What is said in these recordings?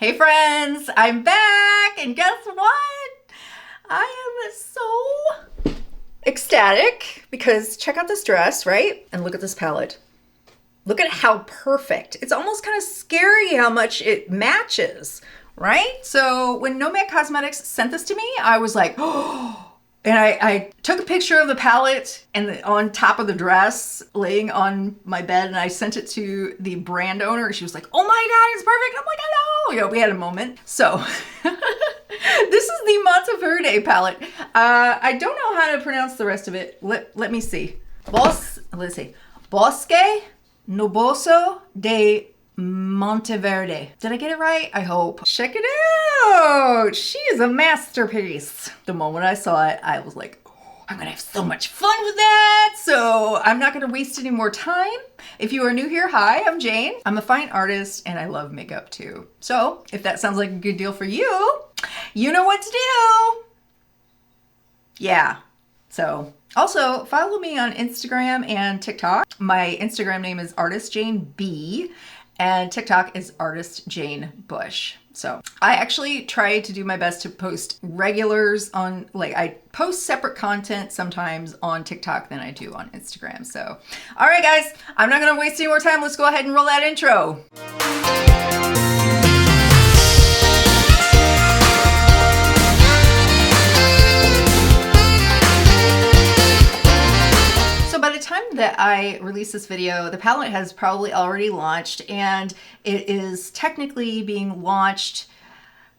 Hey friends, I'm back, and guess what? I am so ecstatic because check out this dress, right? And look at this palette. Look at how perfect. It's almost kind of scary how much it matches, right? So when Nomad Cosmetics sent this to me, I was like, oh, and I took a picture of the palette and on top of the dress laying on my bed, and I sent it to the brand owner. She was like, oh my God, it's perfect. I'm like, I know. You know, we had a moment. So this is the Monteverde palette. I don't know how to pronounce the rest of it. Let me see. Let's see. Bosque Nuboso de Monteverde. Did I get it right? I hope. Check it out. She is a masterpiece. The moment I saw it, I was like, oh, I'm gonna have so much fun with that. So I'm not gonna waste any more time. If you are new here, hi, I'm Jane. I'm a fine artist and I love makeup too. So if that sounds like a good deal for you, you know what to do. Yeah. So also follow me on Instagram and TikTok. My Instagram name is Artist Jane B. And TikTok is Artist Jane Bush. So I actually try to do my best to post regulars on, like I post separate content sometimes on TikTok than I do on Instagram. So, all right guys, I'm not gonna waste any more time. Let's go ahead and roll that intro. By the time that I release this video, the palette has probably already launched, and it is technically being launched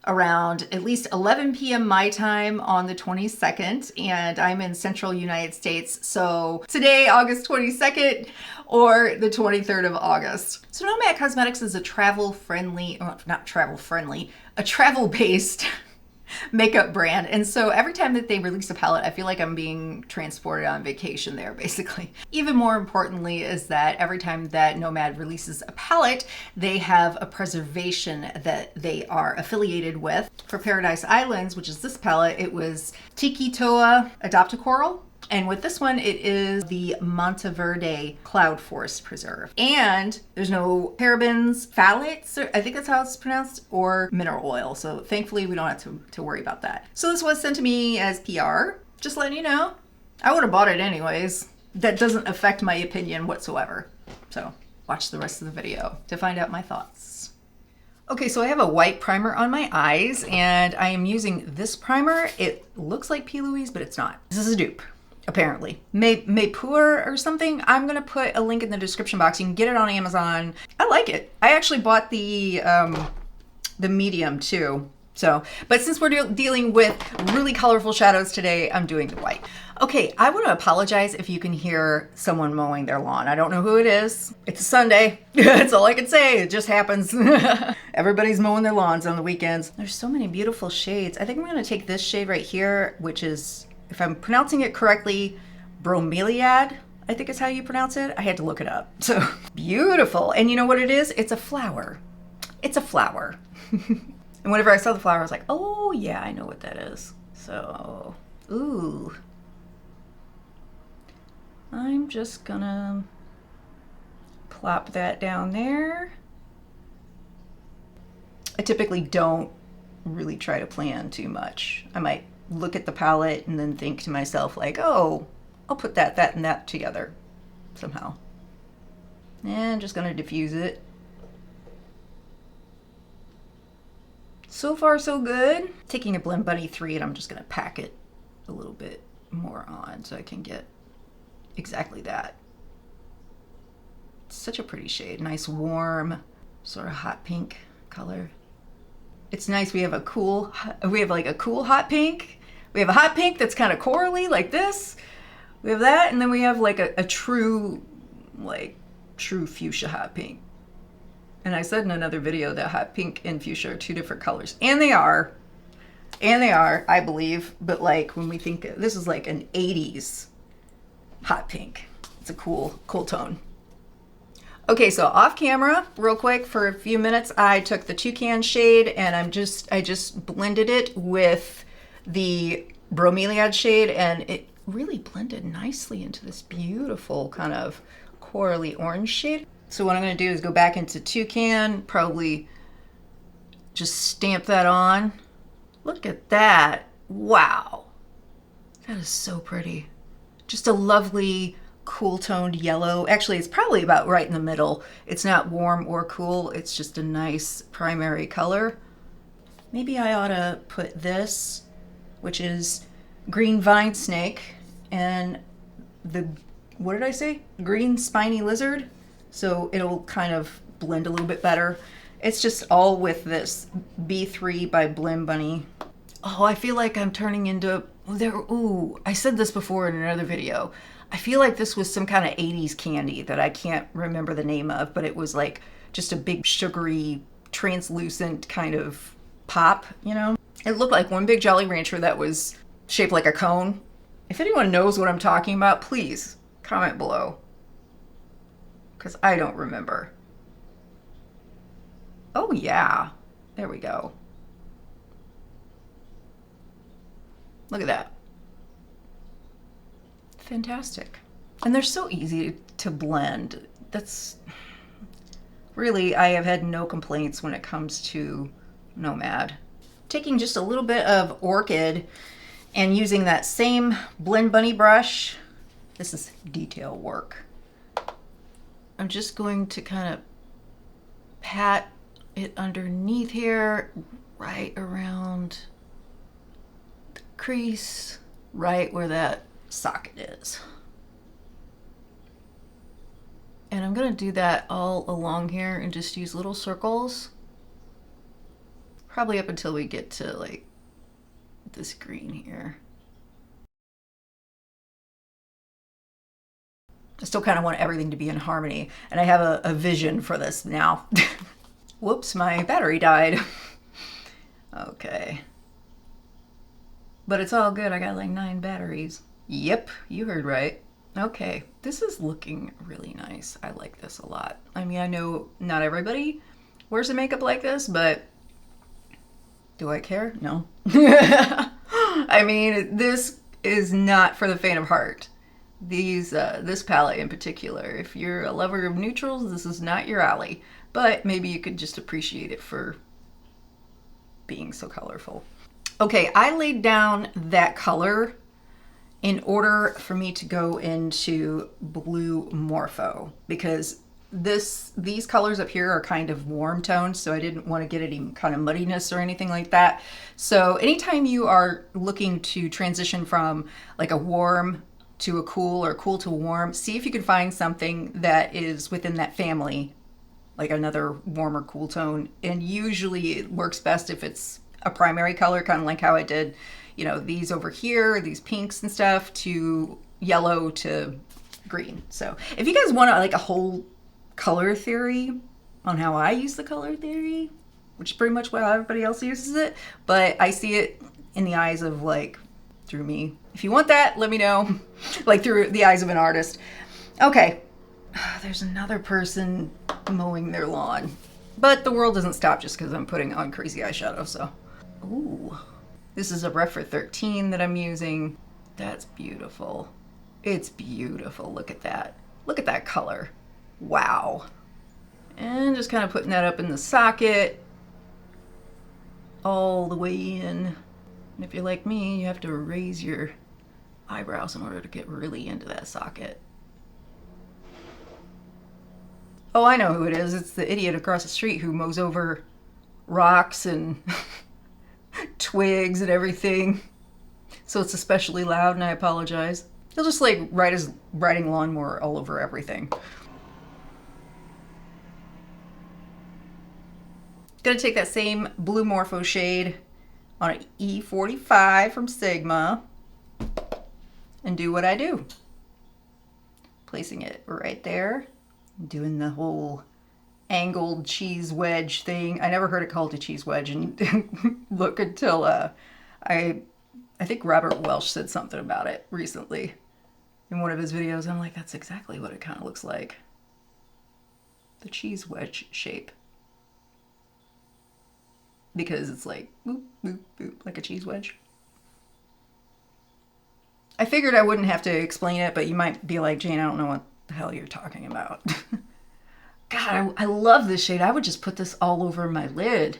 around at least 11 p.m. my time on the 22nd, and I'm in central United States. So today, August 22nd or the 23rd of August. So Nomad Cosmetics is a travel-friendly, not travel-friendly, a travel-based makeup brand. And so every time that they release a palette, I feel like I'm being transported on vacation there, basically. Even more importantly is that every time that Nomad releases a palette, they have a preservation that they are affiliated with. For Paradise Islands, which is this palette, it was Tiki Toa Adaptocoral. And with this one, it is the Monteverde Cloud Forest Preserve. And there's no parabens, phthalates, I think that's how it's pronounced, or mineral oil. So thankfully, we don't have to worry about that. So this was sent to me as PR, just letting you know. I would have bought it anyways. That doesn't affect my opinion whatsoever. So watch the rest of the video to find out my thoughts. Okay, so I have a white primer on my eyes, and I am using this primer. It looks like P. Louise, but it's not. This is a dupe. Apparently. Maypur or something. I'm going to put a link in the description box. You can get it on Amazon. I like it. I actually bought the medium too. So, but since we're dealing with really colorful shadows today, I'm doing the white. Okay, I want to apologize if you can hear someone mowing their lawn. I don't know who it is. It's a Sunday. That's all I can say. It just happens. Everybody's mowing their lawns on the weekends. There's so many beautiful shades. I think I'm going to take this shade right here, which is, if I'm pronouncing it correctly, bromeliad, I think is how you pronounce it. I had to look it up. So beautiful. And you know what it is? It's a flower. It's a flower. And whenever I saw the flower, I was like, oh yeah, I know what that is. So, ooh. I'm just gonna plop that down there. I typically don't really try to plan too much. I might look at the palette and then think to myself like, oh, I'll put that, and that together somehow. And just gonna diffuse it. So far so good. Taking a Blend Bunny 3 and I'm just gonna pack it a little bit more on so I can get exactly that. It's such a pretty shade. Nice warm, sort of hot pink color. It's nice. We have like a cool hot pink. We have a hot pink that's kind of corally like this. We have that, and then we have like a true fuchsia hot pink. And I said in another video that hot pink and fuchsia are two different colors. And they are, I believe. But like when we think, this is like an 80s hot pink. It's a cool tone. Okay, so off camera, real quick, for a few minutes, I took the Toucan shade and I just blended it with the bromeliad shade, and it really blended nicely into this beautiful kind of corally orange shade. So what I'm going to do is go back into Toucan, probably Just stamp that on. Look at that. Wow. That is so pretty. Just a lovely cool toned yellow. Actually, it's probably about right in the middle. It's not warm or cool. It's just a nice primary color. Maybe I ought to put this, which is green vine snake, and the, what did I say? Green spiny lizard. So it'll kind of blend a little bit better. It's just all with this B3 by Blim Bunny. Oh, I feel like I'm turning into there. Ooh, I said this before in another video. I feel like this was some kind of 80s candy that I can't remember the name of, but it was like just a big sugary, translucent kind of pop, you know? It looked like one big Jolly Rancher that was shaped like a cone. If anyone knows what I'm talking about, please comment below, because I don't remember. Oh yeah, there we go. Look at that. Fantastic. And they're so easy to blend. That's really, I have had no complaints when it comes to Nomad. Taking just a little bit of Orchid and using that same Blend Bunny brush. This is detail work. I'm just going to kind of pat it underneath here, right around the crease, right where that socket is. And I'm gonna do that all along here and just use little circles, probably up until we get to like this green here. I still kind of want everything to be in harmony, and I have a vision for this now. Whoops, my battery died. Okay. But it's all good, I got like 9 batteries. Yep, you heard right. Okay, this is looking really nice. I like this a lot. I mean, I know not everybody wears a makeup like this, but do I care? No. I mean, this is not for the faint of heart. This palette in particular, if you're a lover of neutrals, this is not your alley, but maybe you could just appreciate it for being so colorful. Okay, I laid down that color in order for me to go into Blue Morpho, because these colors up here are kind of warm tones, so I didn't want to get any kind of muddiness or anything like that. So anytime you are looking to transition from like a warm to a cool or cool to warm, see if you can find something that is within that family, like another warmer cool tone. And usually it works best if it's a primary color, kind of like how I did, you know, these over here, these pinks and stuff, to yellow to green. So if you guys want like a whole color theory on how I use the color theory, which is pretty much what everybody else uses it, but I see it in the eyes of like, through me. If you want that, let me know. Like through the eyes of an artist. Okay, there's another person mowing their lawn, but the world doesn't stop just because I'm putting on crazy eyeshadow. So, ooh, this is a ref for 13 that I'm using. That's beautiful. It's beautiful. Look at that. Look at that color. Wow. And just kind of putting that up in the socket all the way in. And if you're like me, you have to raise your eyebrows in order to get really into that socket. Oh, I know who it is. It's the idiot across the street who mows over rocks and twigs and everything. So it's especially loud, and I apologize. He'll just like ride his riding lawnmower all over everything. Gonna take that same Blue Morpho shade on an E45 from Sigma and do what I do. Placing it right there, doing the whole angled cheese wedge thing. I never heard it called a cheese wedge, and look until I think Robert Welsh said something about it recently in one of his videos. I'm like, that's exactly what it kind of looks like. The cheese wedge shape. Because it's like boop, boop, boop, like a cheese wedge. I figured I wouldn't have to explain it, but you might be like, Jane, I don't know what the hell you're talking about. God, I love this shade. I would just put this all over my lid.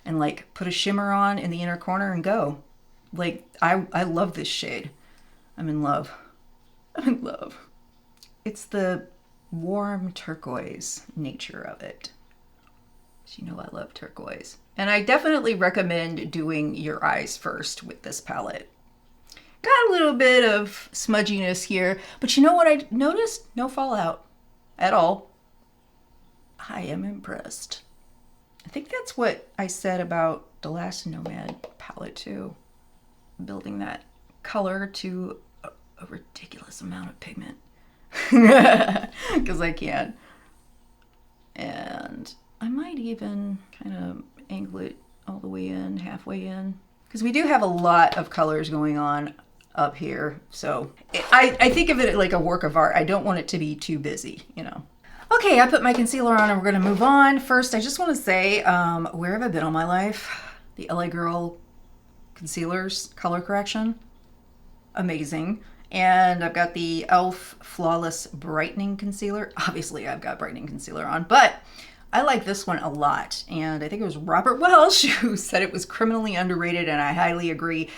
and like put a shimmer on in the inner corner and go. Like, I love this shade. I'm in love. I'm in love. It's the warm turquoise nature of it. You know I love turquoise. And I definitely recommend doing your eyes first with this palette. Got a little bit of smudginess here, but you know what I noticed? No fallout at all. I am impressed. I think that's what I said about the last Nomad palette too. Building that color to a ridiculous amount of pigment. Because I can. And I might even kind of angle it all the way in, halfway in. Because we do have a lot of colors going on up here. So I think of it like a work of art. I don't want it to be too busy, you know. Okay, I put my concealer on and we're going to move on. First, I just want to say, where have I been all my life? The LA Girl concealers, color correction. Amazing. And I've got the e.l.f. Flawless Brightening Concealer. Obviously, I've got brightening concealer on, but I like this one a lot. And I think it was Robert Welsh who said it was criminally underrated, and I highly agree.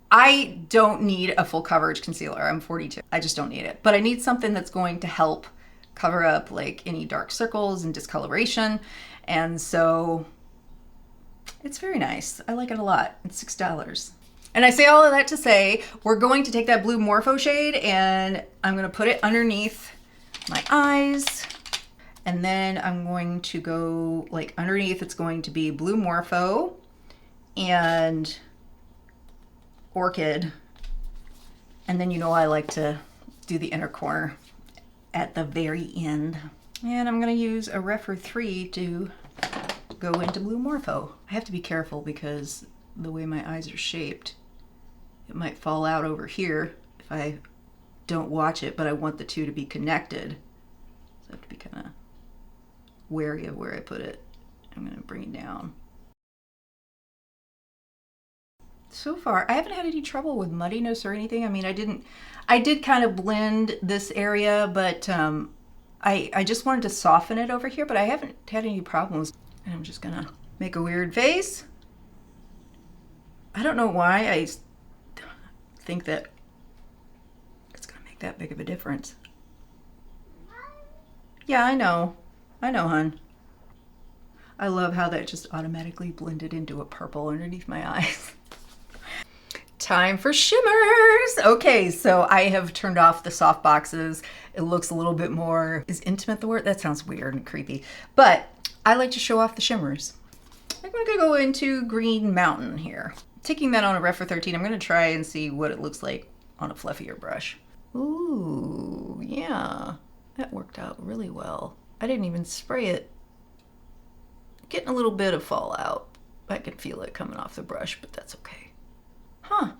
I don't need a full coverage concealer. I'm 42. I just don't need it. But I need something that's going to help cover up like any dark circles and discoloration. And so it's very nice. I like it a lot. It's $6. And I say all of that to say, we're going to take that blue Morpho shade and I'm going to put it underneath my eyes. And then I'm going to go like underneath, it's going to be blue Morpho and Orchid. And then you know I like to do the inner corner at the very end. And I'm going to use a Rephr 3 to go into blue Morpho. I have to be careful because the way my eyes are shaped, it might fall out over here if I don't watch it, but I want the two to be connected. So I have to be kind of wary of where I put it. I'm going to bring it down. So far, I haven't had any trouble with muddiness or anything. I mean, I did kind of blend this area, but I just wanted to soften it over here, but I haven't had any problems. And I'm just gonna make a weird face. I don't know why I think that it's gonna make that big of a difference. Yeah, I know, hun. I love how that just automatically blended into a purple underneath my eyes. Time for shimmers. Okay, so I have turned off the soft boxes. It looks a little bit more, is intimate the word? That sounds weird and creepy. But I like to show off the shimmers. I'm gonna go into Green Mountain here. Taking that on a Rephr 13, I'm gonna try and see what it looks like on a fluffier brush. Ooh, yeah, that worked out really well. I didn't even spray it. Getting a little bit of fallout. I can feel it coming off the brush, but that's okay. Huh.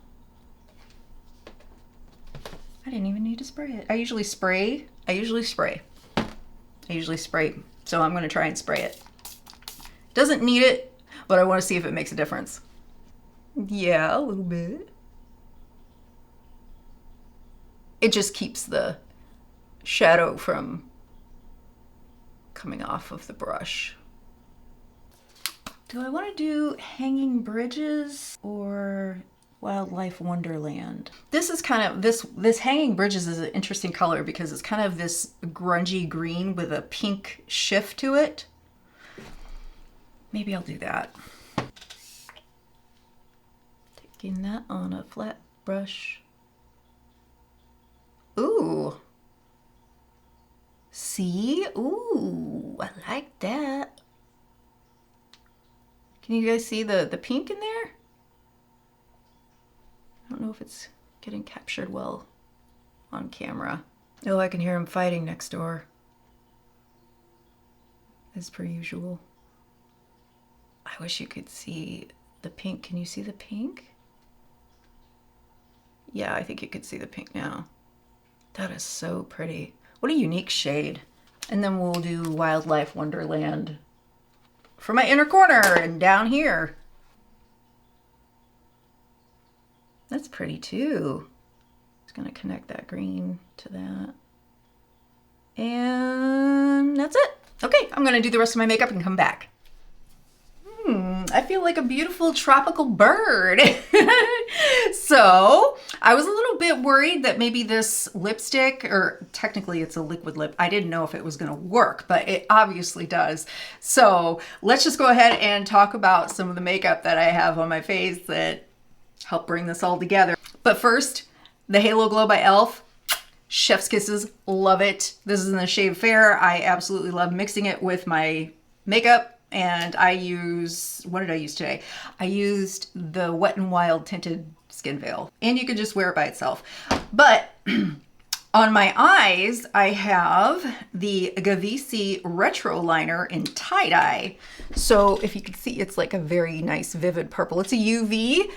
I didn't even need to spray it. I usually spray. So I'm gonna try and spray it. Doesn't need it, but I wanna see if it makes a difference. Yeah, a little bit. It just keeps the shadow from coming off of the brush. Do I wanna do Hanging Bridges or Wildlife Wonderland? This is kind of, this Hanging Bridges is an interesting color because it's kind of this grungy green with a pink shift to it. Maybe I'll do that. Taking that on a flat brush. Ooh. See? Ooh, I like that. Can you guys see the pink in there? I don't know if it's getting captured well on camera. Oh, I can hear him fighting next door. As per usual. I wish you could see the pink. Can you see the pink? Yeah, I think you could see the pink now. That is so pretty. What a unique shade. And then we'll do Wildlife Wonderland for my inner corner and down here. That's pretty too. Just gonna connect that green to that. And that's it. Okay, I'm gonna do the rest of my makeup and come back. I feel like a beautiful tropical bird. So I was a little bit worried that maybe this lipstick, or technically it's a liquid lip, I didn't know if it was going to work, but it obviously does. So let's just go ahead and talk about some of the makeup that I have on my face that help bring this all together. But first, the Halo Glow by e.l.f. Chef's kisses, love it. This is in the shade Fair. I absolutely love mixing it with my makeup, and I use, what did I use today? I used the Wet n Wild Tinted Skin Veil, and you can just wear it by itself. But on my eyes, I have the Gavisi Retro Liner in Tie-Dye. So if you can see, it's like a very nice vivid purple. It's a UV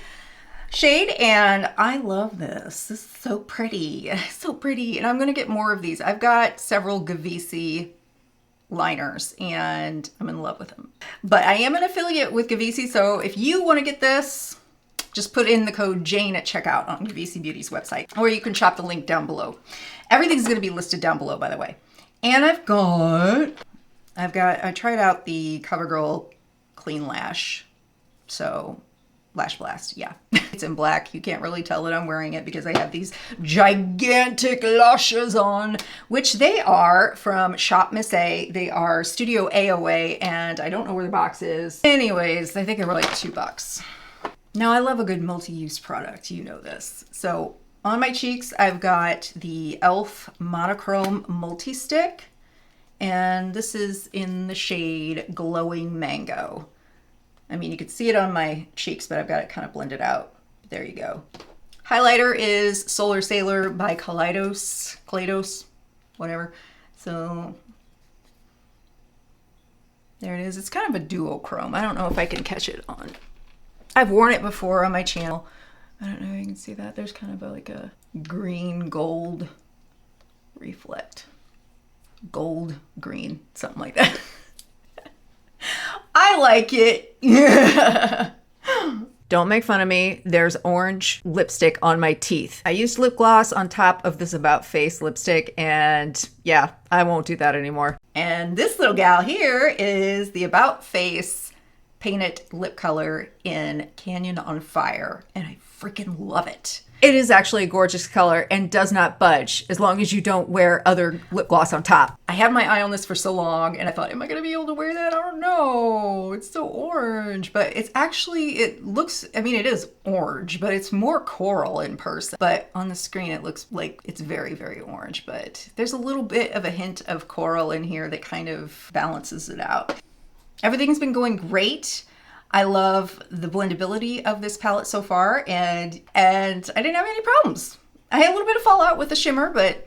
shade, and I love this. This is so pretty, so pretty. And I'm gonna get more of these. I've got several Gavisi liners and I'm in love with them. But I am an affiliate with Gavisi, so if you want to get this, just put in the code Jane at checkout on Gavisi Beauty's website, or you can shop the link down below. Everything's gonna be listed down below, by the way. And I tried out the CoverGirl Clean Lash, so Lash Blast, yeah. It's in black. You can't really tell that I'm wearing it because I have these gigantic lashes on, which they are from Shop Miss A. They are Studio AOA, and I don't know where the box is. Anyways, I think they were like $2. Now, I love a good multi-use product. You know this. So on my cheeks, I've got the e.l.f. Monochrome Multi-Stick, and this is in the shade Glowing Mango. I mean, you can see it on my cheeks, but I've got it kind of blended out. There you go. Highlighter is Solar Sailor by Kaleidos, whatever. So there it is. It's kind of a duochrome. I don't know if I can catch it on. I've worn it before on my channel. I don't know if you can see that. There's kind of like a green gold reflect. Gold, green, something like that. I like it. Don't make fun of me. There's orange lipstick on my teeth. I used lip gloss on top of this About Face lipstick, and yeah, I won't do that anymore. And this little gal here is the About Face Painted Lip Color in Canyon on Fire, and I freaking love it. It is actually a gorgeous color and does not budge as long as you don't wear other lip gloss on top. I had my eye on this for so long and I thought, am I gonna be able to wear that? I don't know. It's so orange, but it's actually, it looks, I mean, it is orange, but it's more coral in person. But on the screen, it looks like it's very, very orange, but there's a little bit of a hint of coral in here that kind of balances it out. Everything's been going great. I love the blendability of this palette so far, and I didn't have any problems. I had a little bit of fallout with the shimmer, but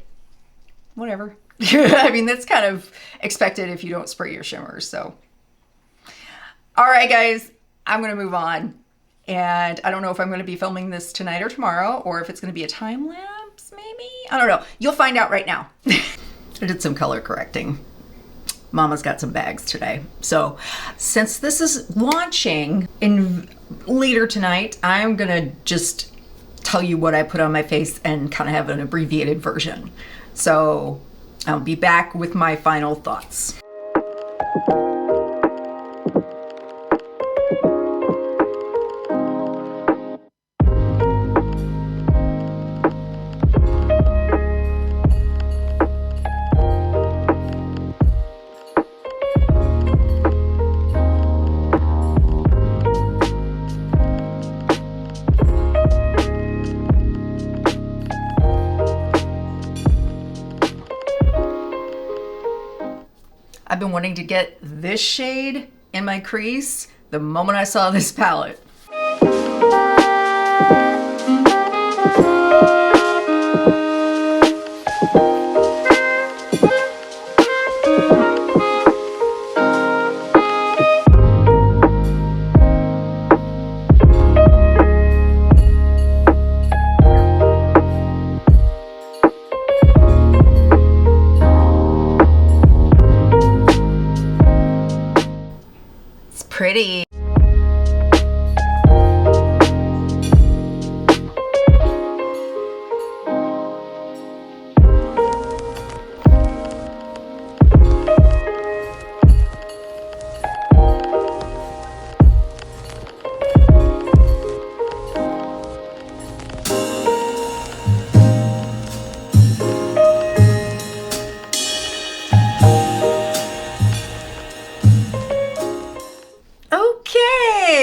whatever. I mean, that's kind of expected if you don't spray your shimmers, so. All right, guys, I'm gonna move on. And I don't know if I'm gonna be filming this tonight or tomorrow, or if it's gonna be a time lapse, maybe? I don't know. You'll find out right now. I did some color correcting. Mama's got some bags today. So since this is launching in later tonight, I'm gonna just tell you what I put on my face and kind of have an abbreviated version. So I'll be back with my final thoughts. I've been wanting to get this shade in my crease the moment I saw this palette. Pretty.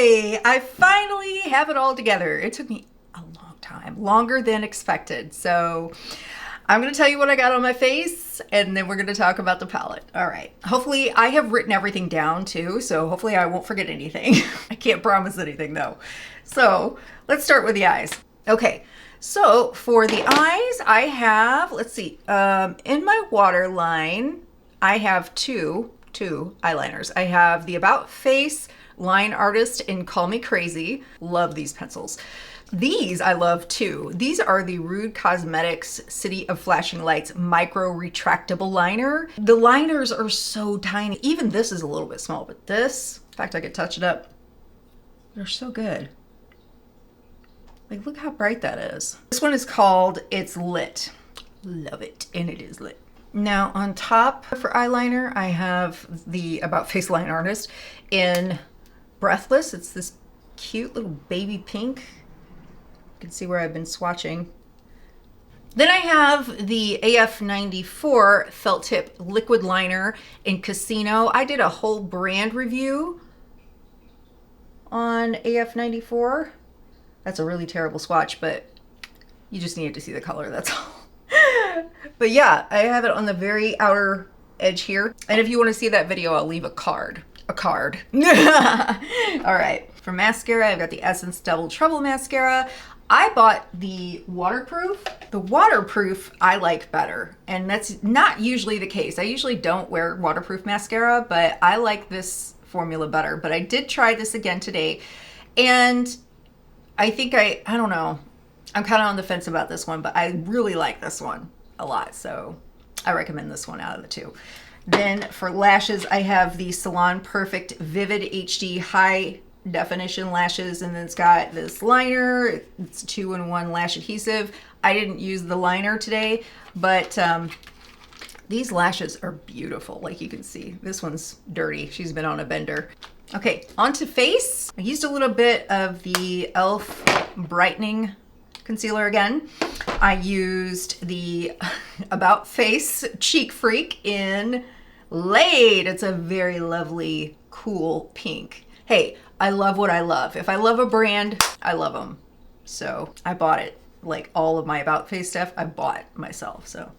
Okay, I finally have it all together. It took me a long time, longer than expected. So I'm going to tell you what I got on my face, and then we're going to talk about the palette. All right. Hopefully I have written everything down too, so hopefully I won't forget anything. I can't promise anything though. So let's start with the eyes. Okay. So for the eyes, I have, let's see, in my waterline, I have two eyeliners. I have the About Face Line Artist in Call Me Crazy. Love these pencils. These I love too. These are the Rude Cosmetics City of Flashing Lights Micro Retractable Liner. The liners are so tiny. Even this is a little bit small, but this, in fact, I could touch it up. They're so good. Like, look how bright that is. This one is called It's Lit. Love it, and it is lit. Now on top for eyeliner, I have the About Face Line Artist in Breathless. It's this cute little baby pink. You can see where I've been swatching. Then I have the AF94 Felt Tip Liquid Liner in Casino. I did a whole brand review on AF94. That's a really terrible swatch, but you just needed to see the color, that's all. But yeah, I have it on the very outer edge here. And if you want to see that video, I'll leave a card. All right, for mascara, I've got the Essence Double Trouble Mascara. I bought the waterproof. The waterproof I like better, and that's not usually the case. I usually don't wear waterproof mascara, but I like this formula better. But I did try this again today, and I think I don't know. I'm kind of on the fence about this one, but I really like this one a lot. So I recommend this one out of the two. Then for lashes, I have the Salon Perfect Vivid HD High Definition Lashes. And then it's got this liner. It's 2-in-1 lash adhesive. I didn't use the liner today, but these lashes are beautiful. Like you can see, this one's dirty. She's been on a bender. Okay, onto face. I used a little bit of the e.l.f. Brightening Concealer again. I used the About Face Cheek Freak in Laid. It's a very lovely, cool pink. Hey, I love what I love. If I love a brand, I love them. So I bought it. Like all of my About Face stuff, I bought myself, so.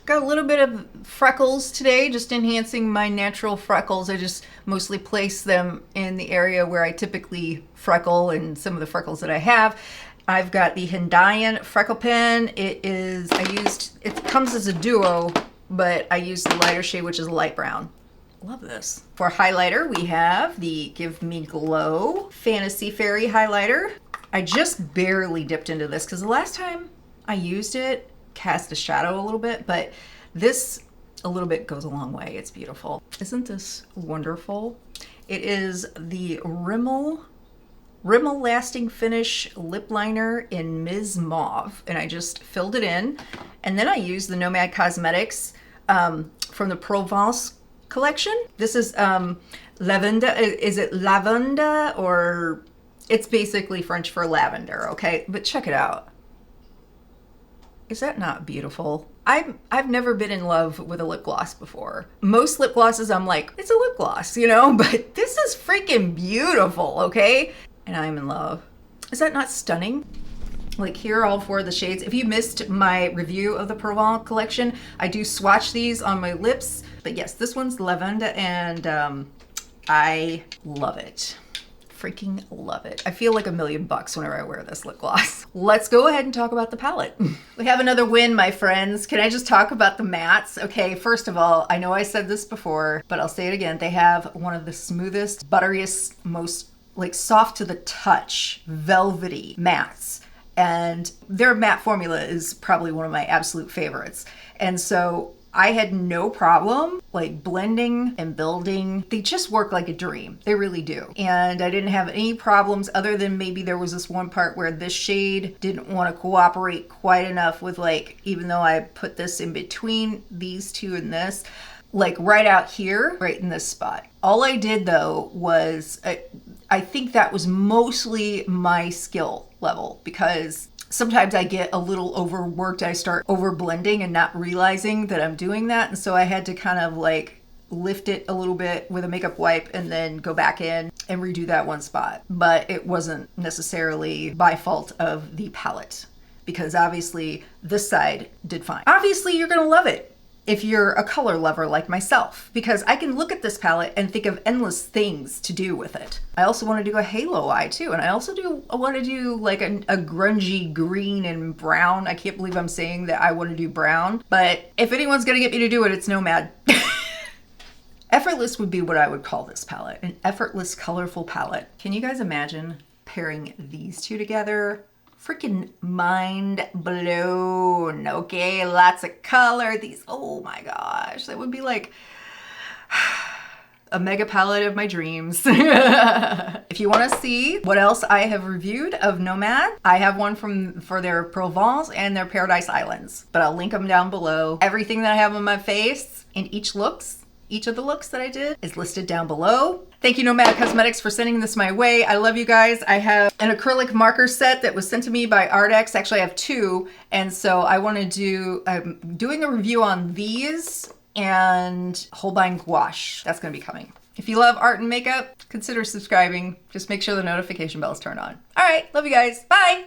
Got a little bit of freckles today, just enhancing my natural freckles. I just mostly place them in the area where I typically freckle and some of the freckles that I have. I've got the Hendayan Freckle Pen. It comes as a duo, but I used the lighter shade, which is light brown. Love this. For highlighter, we have the Give Me Glow Fantasy Fairy Highlighter. I just barely dipped into this because the last time I used it, cast a shadow a little bit, but this a little bit goes a long way. It's beautiful. Isn't this wonderful? It is the Rimmel Lasting Finish Lip Liner in Ms. Mauve, and I just filled it in, and then I used the Nomad Cosmetics from the Provence collection. This is lavender. Is it lavender, or it's basically French for lavender, okay? But check it out. Is that not beautiful? I've never been in love with a lip gloss before. Most lip glosses, I'm like, it's a lip gloss, you know? But this is freaking beautiful, okay? And I'm in love. Is that not stunning? Like, here are all four of the shades. If you missed my review of the Provence collection, I do swatch these on my lips. But yes, this one's lavender, and I love it. Freaking love it. I feel like $1,000,000 whenever I wear this lip gloss. Let's go ahead and talk about the palette. We have another win, my friends. Can I just talk about the mattes? Okay, first of all, I know I said this before, but I'll say it again. They have one of the smoothest, butteriest, most like soft to the touch, velvety mattes. And their matte formula is probably one of my absolute favorites. And so I had no problem like blending and building. They just work like a dream. They really do. And I didn't have any problems other than maybe there was this one part where this shade didn't want to cooperate quite enough with, like, even though I put this in between these two and this, like right out here, right in this spot. All I did though was, I think that was mostly my skill level, because sometimes I get a little overworked. I start over blending and not realizing that I'm doing that. And so I had to kind of like lift it a little bit with a makeup wipe and then go back in and redo that one spot. But it wasn't necessarily by fault of the palette, because obviously this side did fine. Obviously you're gonna love it if you're a color lover like myself, because I can look at this palette and think of endless things to do with it. I also want to do a halo eye too, and I also want to do like a grungy green and brown. I can't believe I'm saying that I want to do brown, but if anyone's gonna get me to do it, it's Nomad. Effortless would be what I would call this palette, an effortless, colorful palette. Can you guys imagine pairing these two together? Freaking mind blown. Okay, lots of color. These, oh my gosh, that would be like a mega palette of my dreams. If you want to see what else I have reviewed of Nomad, I have one for their Provence and their Paradise Islands, but I'll link them down below. Everything that I have on my face in each of the looks that I did is listed down below. Thank you, Nomad Cosmetics, for sending this my way. I love you guys. I have an acrylic marker set that was sent to me by Ardex. Actually, I have two. And so I want to do, I'm doing a review on these and Holbein gouache. That's going to be coming. If you love art and makeup, consider subscribing. Just make sure the notification bell is turned on. All right. Love you guys. Bye.